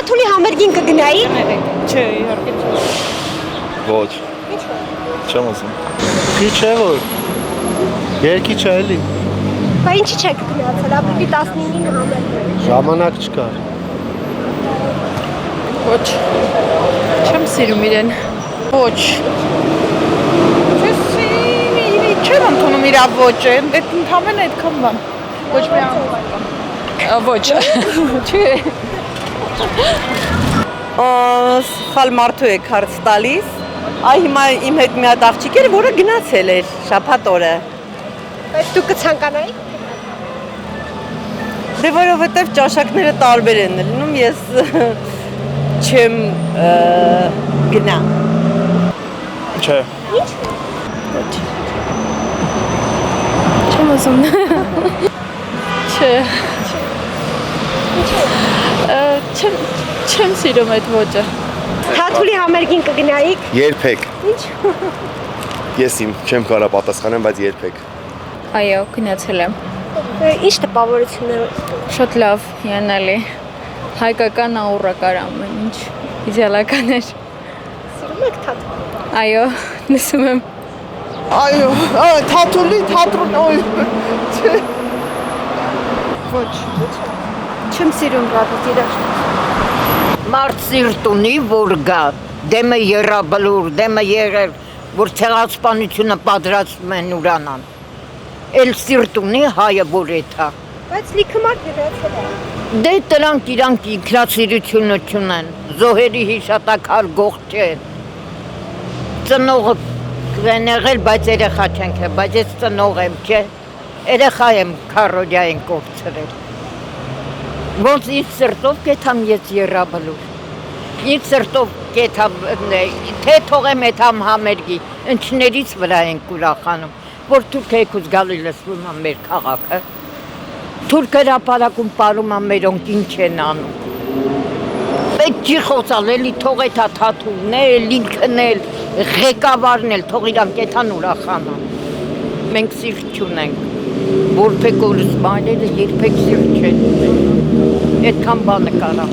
Թաթուլի համերգին կգնայի։ Չէ, իհարկե չէ։ Ոչ։ Չեմ ասում։ Քիչ է որ։ Երկի չէ էլի։ Բա ինչի՞ չեք գնացել, ապրիլի 19-ին համերգ։ Ժամանակ չկար։ Ոչ։ Չեմ սիրում իրեն։ Ոչ։ Չեմ ընդունում իր ոճը, այդ ընդհանրեն այդքան բան։ Ոչ մի անգամ։ Ոչ։ Չէ։ Սխալ մարդու եք հարց տալիս։ Այ հիմա իմ հետ մի հատ աղջիկ էր, որը գնացել էր շաբաթ օրը։ Բայց դու կցանկանայի։ Դե որովհետև ճաշակները տարբեր են լինում, ես չեմ գնա։ Չէ։ Ինչ։ Չեմ ասում։ Չէ։ Չեմ սիրում այդ ոճը։ Թաթուլի համերգին կգնայիք։ Երբեք։ Ինչ։ Ես իմ չեմ կարող պատասխանեմ, բայց երբեք։ Այո, գնացել եմ։ Ինչ տպավորություններ։ Շատ լավ, հիանալի։ Հայկական աուռակար ամեն ինչ։ Իդեալական էր։ Սիրում եք թաթուլ։ Այո, լսում եմ։ Այո, թաթուլի թատրոն, օй։ Չէ։ Ոչ։ Չեմ սիրում ռադիո իրար։ Մարդ սիրտ ունի, որ գա, դեմը երաբլուր, դեմը եղեր, որ ցեղասպանությունը պատրաստում են ուրանան։ Էլ սիրտ ունի հայը որ էթա։ Բայց լիքը մարդ հեռացել է։ Դե դրանք իրանք ինքնասիրությունը չունեն, զոհերի հիշատակար գող չեն։ Ծնողը կեն եղել, բայց երեխա չենք է, բայց ես ծնող եմ, չէ։ Երեխա եմ քարոդյա են կորցրել։ Ոնց ինձ սրտով կեթամ ես երաբլուր, ինձ սրտով կեթամ, թե թողեմ էթամ համերգի, ընչներից վրա ենք ուրախանում, որ թուրք եկուց գալի լսվում է մեր քաղաքը, թուրք հրապարակում պարում է մերոնք ինչ են անում, պետք չի խոսալ, էլի թող էթա թաթուլն էլ, ինքն էլ, ղեկավարն էլ, թող իրանք էթան ուրախանան, մենք սիրտ չունենք, որբեք օրս մայրերը երբեք սիրտ չեն ունենք, այդքան բանը կարա։